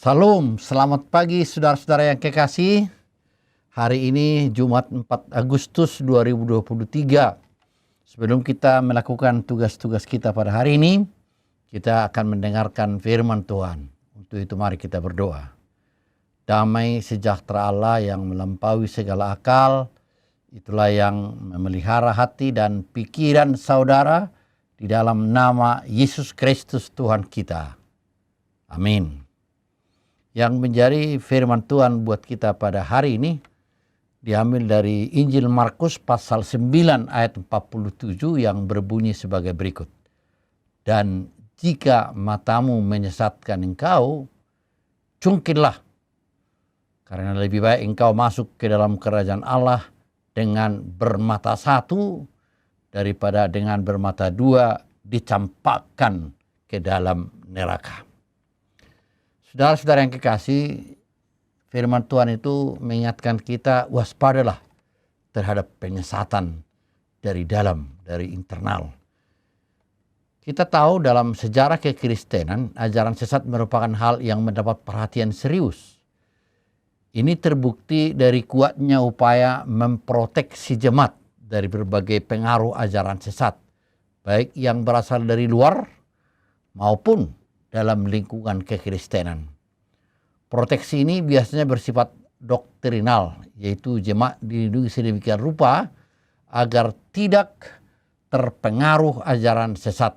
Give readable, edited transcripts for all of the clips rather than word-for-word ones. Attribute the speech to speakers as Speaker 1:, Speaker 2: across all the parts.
Speaker 1: Salam, selamat pagi saudara-saudara yang kekasih. Hari ini Jumat 4 Agustus 2023. Sebelum kita melakukan tugas-tugas kita pada hari ini, kita akan mendengarkan firman Tuhan. Untuk itu mari kita berdoa. Damai sejahtera Allah yang melampaui segala akal, itulah yang memelihara hati dan pikiran saudara di dalam nama Yesus Kristus Tuhan kita. Amin. Yang menjadi firman Tuhan buat kita pada hari ini diambil dari Injil Markus pasal 9 ayat 47 yang berbunyi sebagai berikut. Dan jika matamu menyesatkan engkau, cungkillah, karena lebih baik engkau masuk ke dalam kerajaan Allah dengan bermata satu daripada dengan bermata dua dicampakkan ke dalam neraka. Saudara-saudara yang kekasih, firman Tuhan itu mengingatkan kita waspadalah terhadap penyesatan dari dalam, dari internal. Kita tahu dalam sejarah kekristenan, ajaran sesat merupakan hal yang mendapat perhatian serius. Ini terbukti dari kuatnya upaya memproteksi jemaat dari berbagai pengaruh ajaran sesat, baik yang berasal dari luar maupun dalam lingkungan kekristenan. Proteksi ini biasanya bersifat doktrinal, yaitu jemaat dilindungi sedemikian rupa agar tidak terpengaruh ajaran sesat.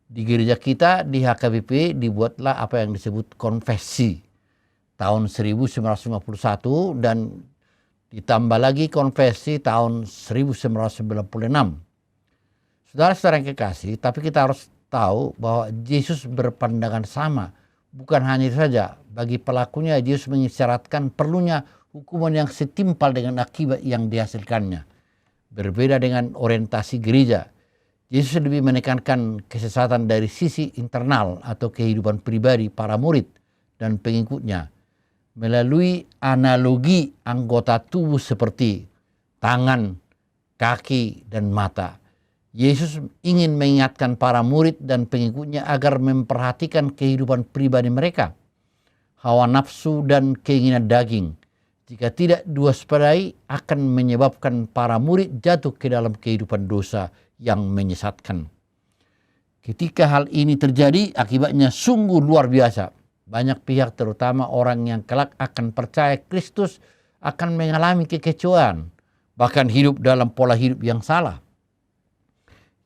Speaker 1: Di gereja kita di HKBP dibuatlah apa yang disebut konfesi tahun 1951 dan ditambah lagi konfesi tahun 1996. Saudara-saudara yang kekasih, tapi kita harus tahu bahwa Yesus berpandangan sama. Bukan hanya itu saja, bagi pelakunya Yesus mengisyaratkan perlunya hukuman yang setimpal dengan akibat yang dihasilkannya. Berbeda dengan orientasi gereja, Yesus lebih menekankan kesesatan dari sisi internal atau kehidupan pribadi para murid dan pengikutnya melalui analogi anggota tubuh seperti tangan, kaki, dan mata. Yesus ingin mengingatkan para murid dan pengikutnya agar memperhatikan kehidupan pribadi mereka, hawa nafsu dan keinginan daging. Jika tidak diwaspadai akan menyebabkan para murid jatuh ke dalam kehidupan dosa yang menyesatkan. Ketika hal ini terjadi, akibatnya sungguh luar biasa. Banyak pihak, terutama orang yang kelak akan percaya Kristus, akan mengalami kekecewaan, bahkan hidup dalam pola hidup yang salah.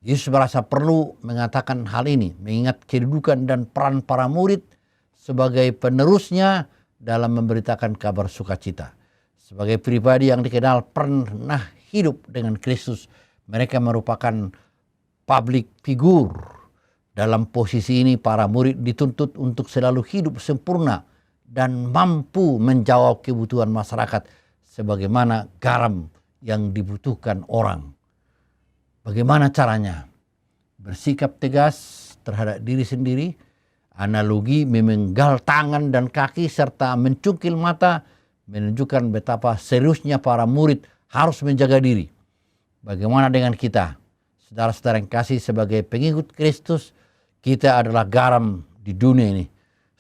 Speaker 1: Yesus merasa perlu mengatakan hal ini, mengingat kedudukan dan peran para murid sebagai penerusnya dalam memberitakan kabar sukacita. Sebagai pribadi yang dikenal pernah hidup dengan Kristus, mereka merupakan public figure. Dalam posisi ini, para murid dituntut untuk selalu hidup sempurna dan mampu menjawab kebutuhan masyarakat sebagaimana garam yang dibutuhkan orang. Bagaimana caranya? Bersikap tegas terhadap diri sendiri, analogi memenggal tangan dan kaki serta mencungkil mata menunjukkan betapa seriusnya para murid harus menjaga diri. Bagaimana dengan kita? Saudara-saudara yang kasih, sebagai pengikut Kristus, kita adalah garam di dunia ini.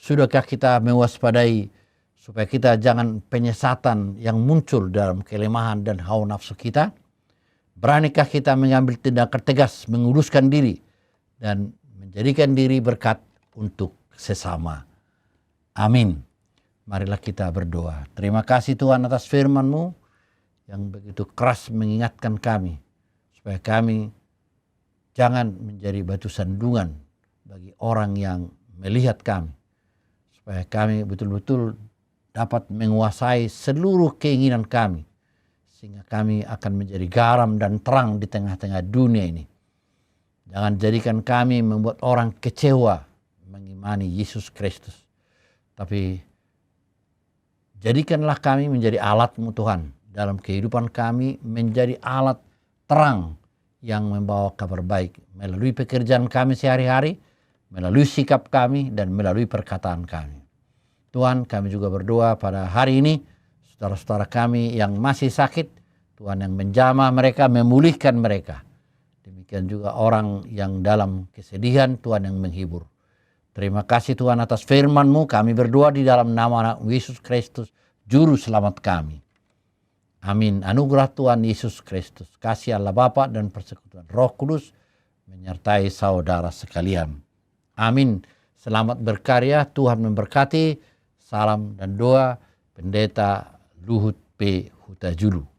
Speaker 1: Sudahkah kita mewaspadai supaya kita jangan penyesatan yang muncul dalam kelemahan dan hawa nafsu kita? Beranikah kita mengambil tindakan tegas, menguruskan diri, dan menjadikan diri berkat untuk sesama? Amin. Marilah kita berdoa. Terima kasih Tuhan atas firman-Mu yang begitu keras mengingatkan kami, supaya kami jangan menjadi batu sandungan bagi orang yang melihat kami, supaya kami betul-betul dapat menguasai seluruh keinginan kami, sehingga kami akan menjadi garam dan terang di tengah-tengah dunia ini. Jangan jadikan kami membuat orang kecewa mengimani Yesus Kristus, tapi jadikanlah kami menjadi alat-Mu Tuhan dalam kehidupan kami, menjadi alat terang yang membawa kabar baik melalui pekerjaan kami sehari-hari, melalui sikap kami, dan melalui perkataan kami. Tuhan, kami juga berdoa pada hari ini, saudara-saudara kami yang masih sakit, Tuhan yang menjamah mereka, memulihkan mereka. Demikian juga orang yang dalam kesedihan, Tuhan yang menghibur. Terima kasih Tuhan atas firman-Mu. Kami berdoa di dalam nama anak Yesus Kristus, Juru Selamat kami. Amin. Anugerah Tuhan Yesus Kristus, kasih Allah Bapa dan persekutuan Roh Kudus menyertai saudara sekalian. Amin. Selamat berkarya, Tuhan memberkati. Salam dan doa Pendeta Luhut P. Huta Julu.